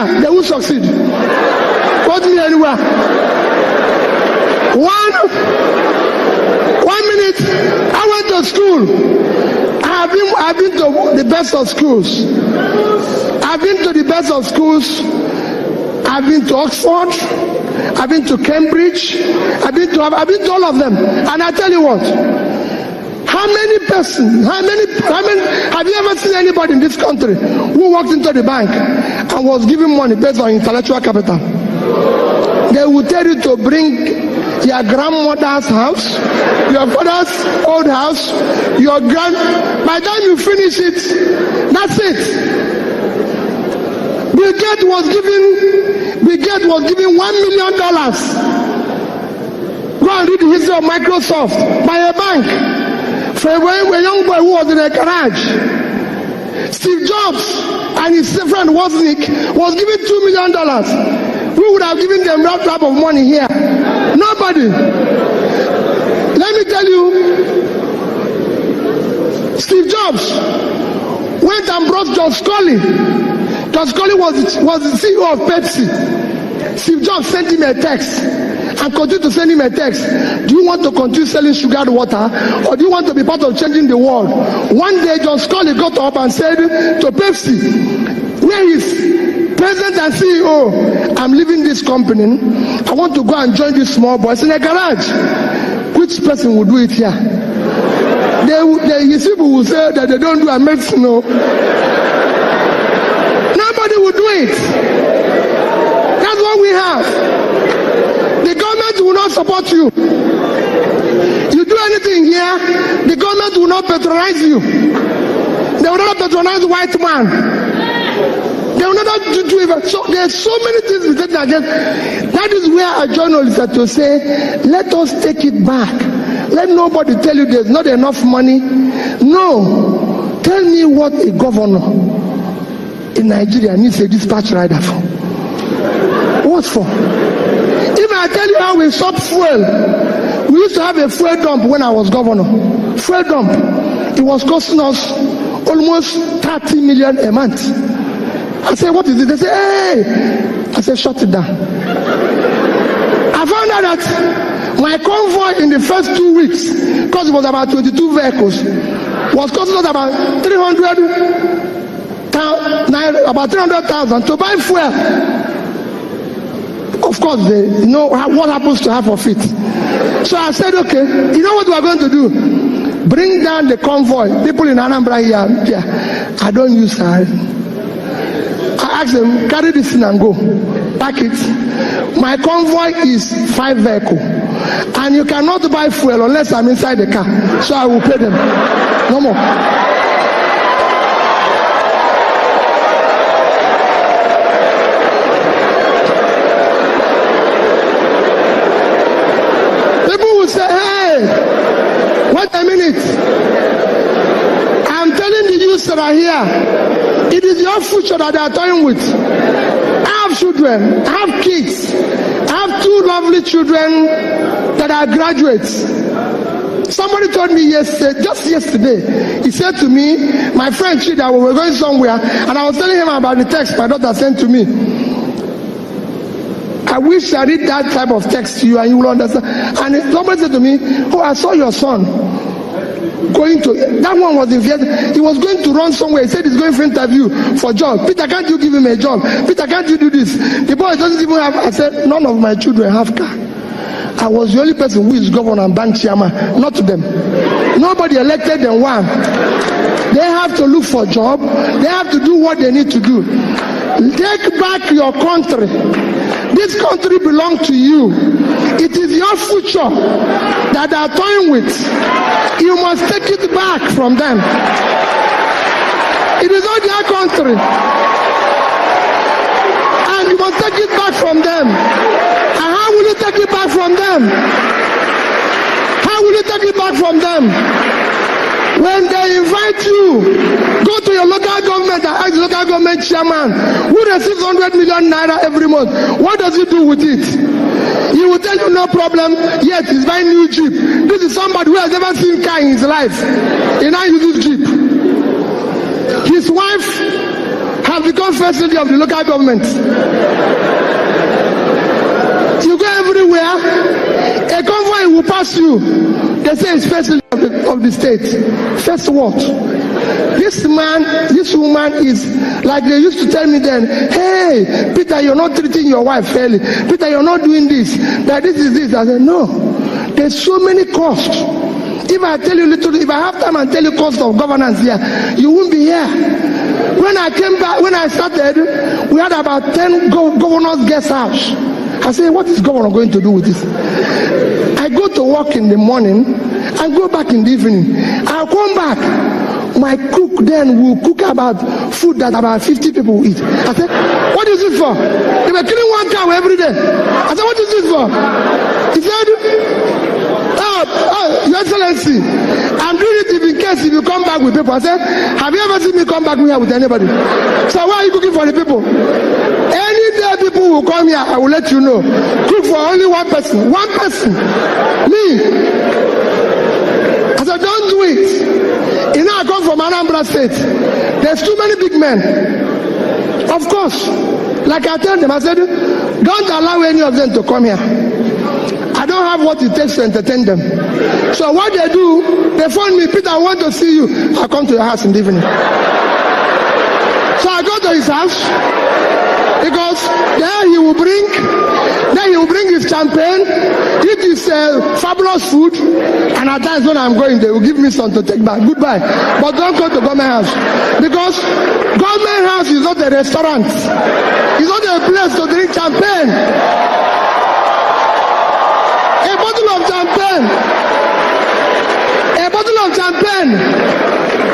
Nigeria, they will succeed. Quote me anywhere. 1 minute, I went to school. I've been to the best of schools. I've been to the best of schools. I've been to Oxford. I've been to Cambridge. I've been to all of them. And I tell you what, how many have you ever seen anybody in this country who walked into the bank and was given money based on intellectual capital? They will tell you to bring your grandmother's house, your father's old house, by the time you finish it, that's it. Bill Gates was given $1 million. Go and read the history of Microsoft by a bank for a young boy who was in a garage. Steve Jobs and his friend Wozniak was given $2 million. Who would have given them that type of money here? Nobody. Let me tell you, Steve Jobs went and brought John Scully. John Scully was the CEO of Pepsi. Steve Jobs sent him a text and continued to send him a text. Do you want to continue selling sugared water, or do you want to be part of changing the world? One day, John Scully got up and said to Pepsi, where is President and CEO, I'm leaving this company. I want to go and join these small boys in a garage. Which person will do it here? His people will say that they don't do a medicine. No. Nobody will do it. That's what we have. The government will not support you. You do anything here, the government will not patronize you. They will not patronize white man. They will not do it. So there's so many things we take against. That is where a journalist had to say, let us take it back. Let nobody tell you there's not enough money. No. Tell me what a governor in Nigeria needs a dispatch rider for. What for? If I tell you how we stopped fuel, we used to have a fuel dump when I was governor. Fuel dump. It was costing us almost 30 million a month. I said, what is it? They say, hey. I said, shut it down. I found out that my convoy in the first 2 weeks, because it was about 22 vehicles, was costing us about 300,000 to buy fuel. Of course, they know what happens to half of it. So I said, okay, you know what we are going to do? Bring down the convoy. People in Anambra here, I don't use her. I asked them, carry this thing and go. Pack it. My convoy is 5 vehicles. And you cannot buy fuel unless I'm inside the car. So I will pay them. No more. People will say, hey, wait a minute. I'm telling the youths that are here, it is your future that they are toying with. I have children, I have kids. I have 2 lovely children that are graduates. Somebody told me yesterday, just yesterday, he said to me, my friend Chidi, we were going somewhere, and I was telling him about the text my daughter sent to me. I wish I read that type of text to you and you will understand. And somebody said to me, oh, I saw your son going to, that one was in Vietnam. He was going to run somewhere. He said he's going for interview for job. Peter, can't you give him a job? Peter, can't you do this? The boy doesn't even have, I said, none of my children have car. I was the only person who is governor and bank chairman, not them. Nobody elected them. One. They have to look for a job. They have to do what they need to do. Take back your country. This country belongs to you. It is your future that they are toying with. You must take it back from them. It is not their country. And you must take it back from them. And how will you take it back from them? How will you take it back from them? When they invite you, go to your local government and ask the local government chairman who receives 100 million naira every month. What does he do with it? He will tell you no problem, yet he's buying new Jeep. This is somebody who has never seen car in his life. He now uses Jeep. His wife have become first lady of the local government. You go everywhere, a convoy will pass you. They say it's first lady of the state. First what? This man, this woman is like they used to tell me then, hey, Peter, you're not treating your wife fairly. Peter, you're not doing this. That this is this. I said, no. There's so many costs. If I tell you little, if I have time and tell you cost of governance here, you won't be here. When I came back, when I started, we had about 10 governors' guest house. I said, what is governor going to do with this? I go to work in the morning, I go back in the evening. I'll come back. My cook then will cook about food that about 50 people will eat. I said, what is this for? They were killing one cow every day. I said, what is this for? He said, Your Excellency, I'm doing it in case if you come back with people. I said, have you ever seen me come back here with anybody? So why are you cooking for the people? Any day people will come here, I will let you know. Cook for only one person. One person. Me. I said, don't do it. You know, I come from Anambra State. There's too many big men. Of course. Like I told them, I said, don't allow any of them to come here. I don't have what it takes to entertain them. So what they do, they phone me, Peter, I want to see you. I come to your house in the evening. So I go to his house, because there he will bring his champagne, eat his fabulous food, and at times when I'm going, they will give me some to take back. Goodbye. But don't go to government house, because government house is not a restaurant. It's not a place to drink champagne.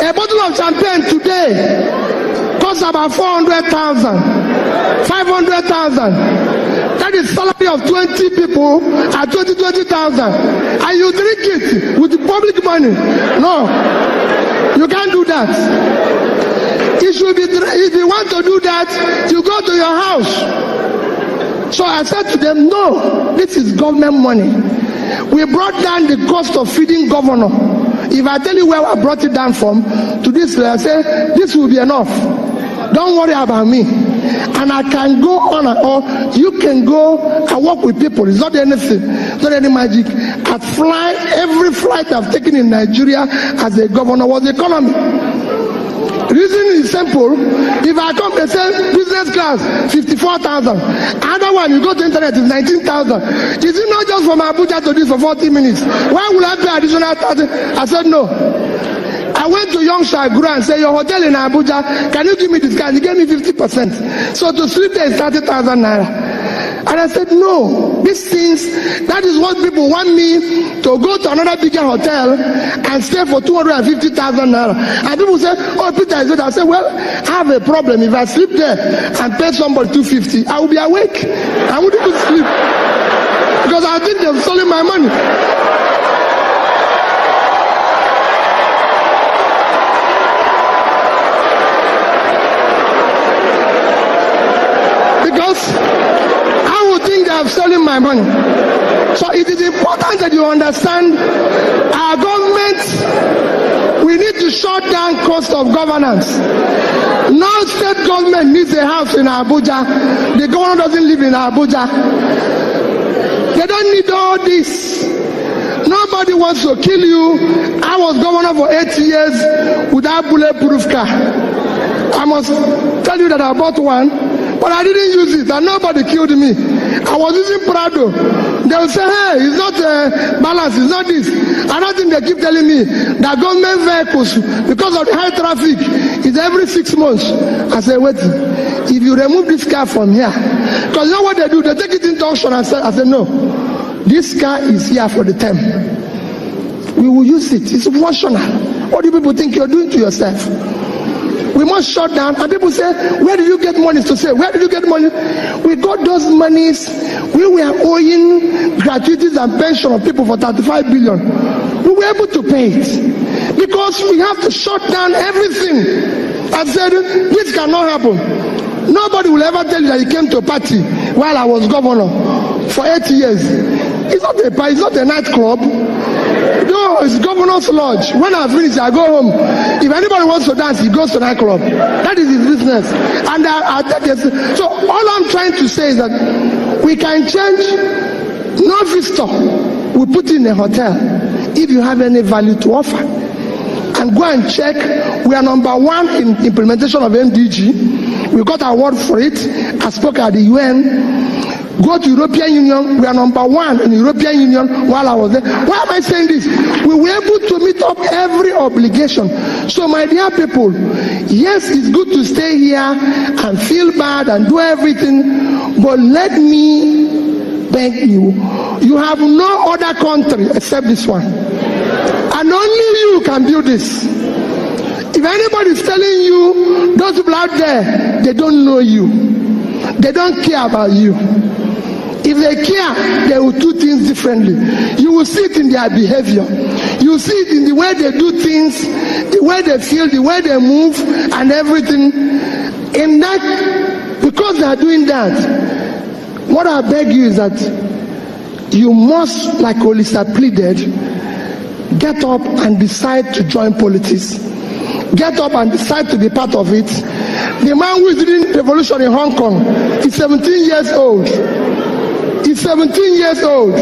A bottle of champagne today costs about 400,000, 500,000. That is salary of 20 people at 20,000, and you drink it with the public money. No, you can't do that. It should be, if you want to do that, you go to your house. So I said to them, no, this is government money. We brought down the cost of feeding governor. If I tell you where I brought it down from, to this, I say, this will be enough. Don't worry about me. And I can go on and on. You can go and work with people. It's not anything. It's not any magic. Every flight I've taken in Nigeria as a governor was economy. Reason is simple. If I come and say business class 54,000, another one you go to internet is 19,000. Is it not just from Abuja to this for 40 minutes? Why will I pay additional 30? I said no. I went to Young Shagura and said, your hotel in Abuja, can you give me discount? He gave me 50%. So to sleep there is 30,000 naira. And I said, no, these things, that is what people want me to go to another bigger hotel and stay for 250,000 naira. And people say, oh, Peter is good. I said, well, I have a problem. If I sleep there and pay somebody 250, I will be awake. I wouldn't even sleep. Because I think they've stolen my money. Have stolen my money. So it is important that you understand our government, we need to shut down cost of governance. No state government needs a house in Abuja. The governor doesn't live in Abuja. They don't need all this. Nobody wants to kill you. I was governor for 8 years without bulletproof car. I must tell you that I bought one, but I didn't use it, and nobody killed me. I was using Prado. They will say, hey, it's not balance, it's not this. Another thing they keep telling me, that government vehicles, because of the high traffic, is every 6 months. I say, wait, if you remove this car from here, because you know what they do? They take it into auction and say, I said, no, this car is here for the term. We will use it. It's functional. What do people think you're doing to yourself? We must shut down. And people say, where do you get money? To say, where did you get money? We got those monies. We were owing gratuities and pension of people for 35 billion. We were able to pay it. Because we have to shut down everything. I said, this cannot happen. Nobody will ever tell you that he came to a party while I was governor for 8 years. It's not a bar, it's not a nightclub. No, it's governor's lodge. When I finish, I go home. If anybody wants to dance, he goes to nightclub. That is his business. And I take it. So all I'm trying to say is that we can change no visitor. We put in a hotel if you have any value to offer. And go and check. We are number 1 in implementation of MDG. We got an award for it. I spoke at the UN. Go to European Union. We are number 1 in the European Union while I was there. Why am I saying this? We were able to meet up every obligation. So my dear people, yes, it's good to stay here and feel bad and do everything, but let me beg you, you have no other country except this one. And only you can do this. If anybody is telling you, those people out there, they don't know you. They don't care about you. If they care, they will do things differently. You will see it in their behavior. You will see it in the way they do things, the way they feel, the way they move, and everything. In that, because they are doing that, what I beg you is that you must, like Olisa pleaded, get up and decide to join politics. Get up and decide to be part of it. The man who is leading the revolution in Hong Kong is 17 years old. He's 17 years old.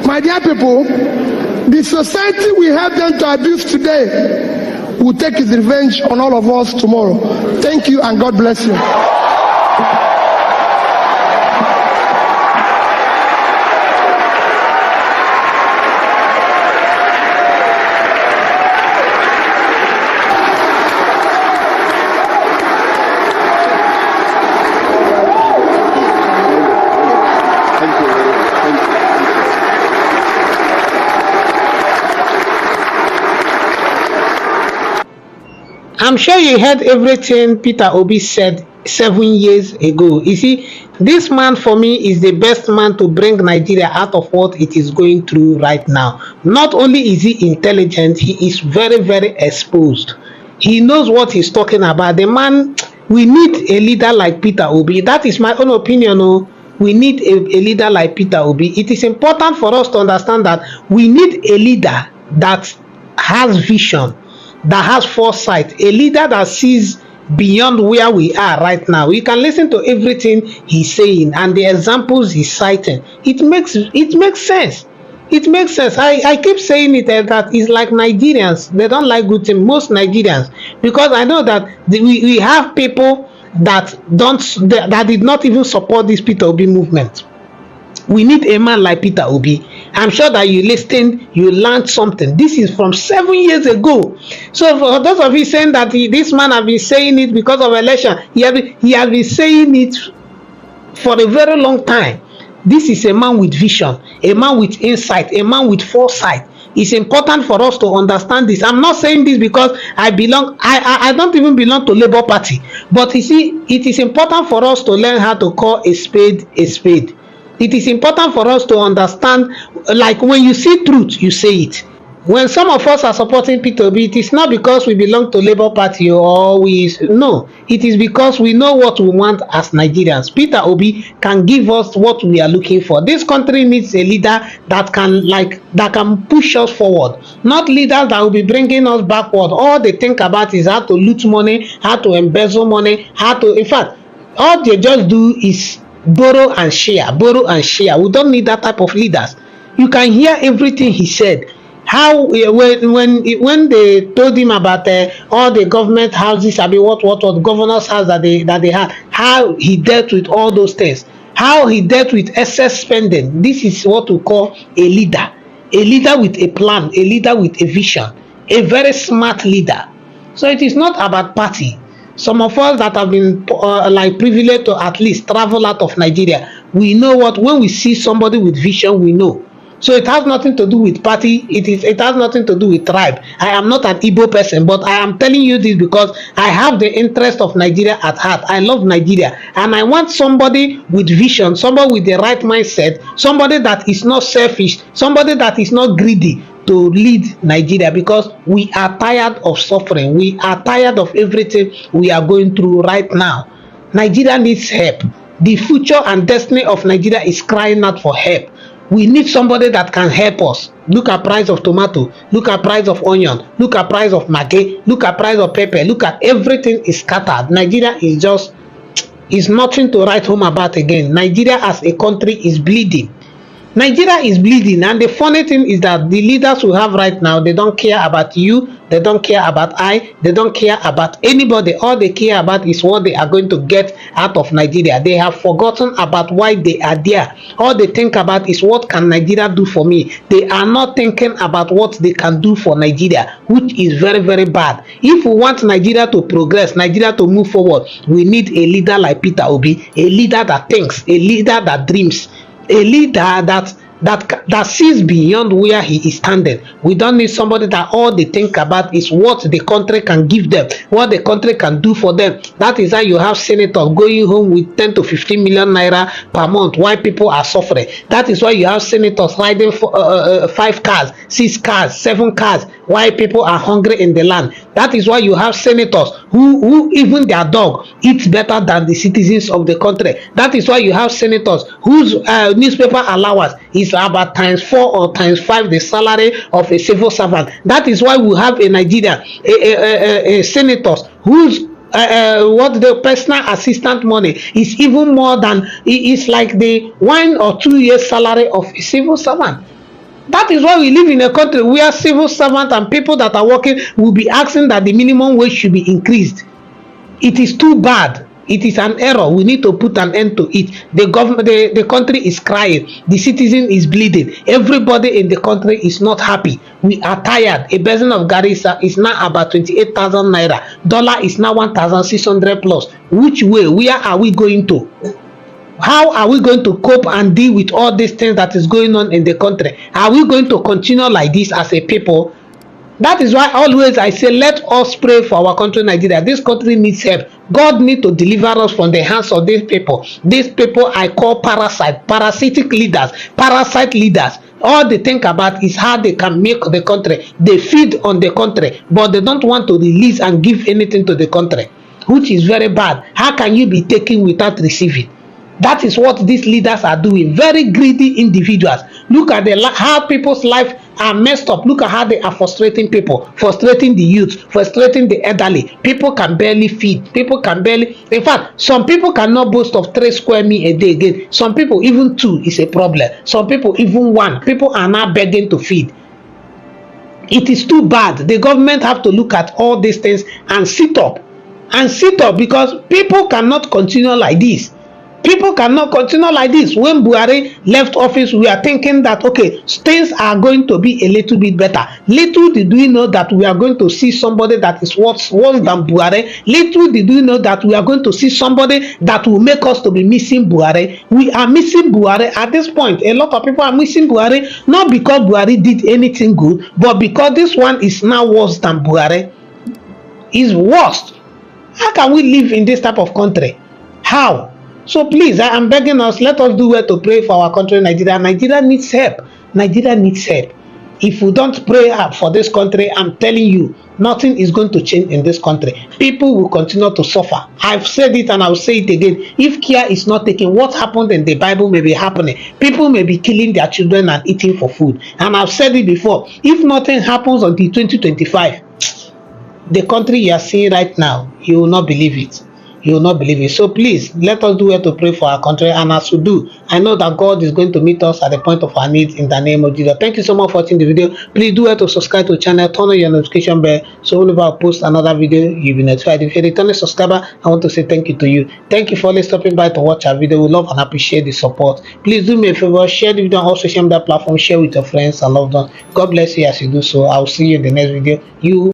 My dear people, the society we have them to abuse today will take its revenge on all of us tomorrow. Thank you and God bless you. I'm sure you heard everything Peter Obi said 7 years ago. You see, this man for me is the best man to bring Nigeria out of what it is going through right now. Not only is he intelligent, he is very, very exposed. He knows what he's talking about. The man, we need a leader like Peter Obi. That is my own opinion. Oh. We need a leader like Peter Obi. It is important for us to understand that we need a leader that has vision, that has foresight, a leader that sees beyond where we are right now. We can listen to everything he's saying and the examples he's citing. It makes sense. It makes sense. I keep saying it that it's like Nigerians. They don't like good things, most Nigerians, because I know that we have people that did not even support this Peter Obi movement. We need a man like Peter Obi. I'm sure that you listened, you learned something. This is from 7 years ago. So for those of you saying that this man have been saying it because of election, he has been saying it for a very long time. This is a man with vision, a man with insight, a man with foresight. It's important for us to understand this. I'm not saying this because I don't even belong to Labour Party. But you see, it is important for us to learn how to call a spade a spade. It is important for us to understand, like when you see truth, you say it. When some of us are supporting Peter Obi, it is not because we belong to Labour Party no. It is because we know what we want as Nigerians. Peter Obi can give us what we are looking for. This country needs a leader that can push us forward, not leaders that will be bringing us backward. All they think about is how to loot money, how to embezzle money, in fact, all they just do is borrow and share. We don't need that type of leaders. You can hear everything he said. How when they told him about all the government houses, what governor's house that they had, how he dealt with all those things, how he dealt with excess spending. This is what we call a leader with a plan, a leader with a vision, a very smart leader. So it is not about party. Some of us that have been privileged to at least travel out of Nigeria, we know when we see somebody with vision, we know. So it has nothing to do with party. It has nothing to do with tribe. I am not an Igbo person, but I am telling you this because I have the interest of Nigeria at heart. I love Nigeria, and I want somebody with vision, somebody with the right mindset, somebody that is not selfish, somebody that is not greedy to lead Nigeria, because we are tired of suffering. We are tired of everything we are going through right now. Nigeria needs help. The future and destiny of Nigeria is crying out for help. We need somebody that can help us. Look at price of tomato, look at price of onion, look at price of maggi, look at price of pepper, look at everything is scattered. Nigeria is nothing to write home about again. Nigeria as a country is bleeding. Nigeria is bleeding, and the funny thing is that the leaders we have right now, they don't care about you, they don't care about they don't care about anybody. All they care about is what they are going to get out of Nigeria. They have forgotten about why they are there. All they think about is what can Nigeria do for me. They are not thinking about what they can do for Nigeria, which is very, very bad. If we want Nigeria to progress, Nigeria to move forward, we need a leader like Peter Obi, a leader that thinks, a leader that dreams, a leader that sees beyond where he is standing. We don't need somebody that all they think about is what the country can give them, what the country can do for them. That is why you have senators going home with 10 to 15 million naira per month while people are suffering. That is why you have senators riding for 5 cars, 6 cars, 7 cars while people are hungry in the land. That is why you have senators who even their dog eats better than the citizens of the country. That is why you have senators whose newspaper allowance is about times 4 or times 5 the salary of a civil servant. That is why we have in Nigeria senators whose what the personal assistant money is even more than, it's like the 1 or 2 years salary of a civil servant. That is why we live in a country where civil servants and people that are working will be asking that the minimum wage should be increased. It is too bad. It is an error. We need to put an end to it. The government, the country is crying. The citizen is bleeding. Everybody in the country is not happy. We are tired. A basin of garissa is now about 28,000 naira. Dollar is now 1,600 plus. Which way? Where are we going to? How are we going to cope and deal with all these things that is going on in the country? Are we going to continue like this as a people? That is why always I say, let us pray for our country, Nigeria. This country needs help. God needs to deliver us from the hands of these people. These people I call parasitic leaders, parasite leaders. All they think about is how they can make the country. They feed on the country, but they don't want to release and give anything to the country, which is very bad. How can you be taking without receiving? That is what these leaders are doing. Very greedy individuals. Look at how people's lives are messed up. Look at how they are frustrating people, frustrating the youth, frustrating the elderly. People can barely feed. People can barely. In fact, some people cannot boast of 3 square meals a day again. Some people even 2 is a problem. Some people even 1. People are now begging to feed. It is too bad. The government have to look at all these things and sit up. And sit up, because people cannot continue like this. People cannot continue like this. When Buhari left office, we are thinking that, okay, things are going to be a little bit better. Little did we know that we are going to see somebody that is worse than Buhari. Little did we know that we are going to see somebody that will make us to be missing Buhari. We are missing Buhari at this point. A lot of people are missing Buhari, not because Buhari did anything good, but because this one is now worse than Buhari. Is worse. How can we live in this type of country? How? So please, I am begging us, let us do well to pray for our country, Nigeria. Nigeria needs help. Nigeria needs help. If we don't pray for this country, I'm telling you, nothing is going to change in this country. People will continue to suffer. I've said it and I'll say it again. If care is not taken, what happened in the Bible may be happening. People may be killing their children and eating for food. And I've said it before, if nothing happens until 2025, the country you are seeing right now, you will not believe it. You will not believe it. So please, let us do well to pray for our country. And as we do, I know that God is going to meet us at the point of our needs in the name of Jesus. Thank you so much for watching the video. Please do well to subscribe to the channel, turn on your notification bell, so whenever I post another video, you'll be notified. If you're a returning subscriber, I want to say thank you to you. Thank you for always stopping by to watch our video. We love and appreciate the support. Please do me a favor, share the video on all social media platforms, share with your friends and loved ones. God bless you as you do so. I'll see you in the next video.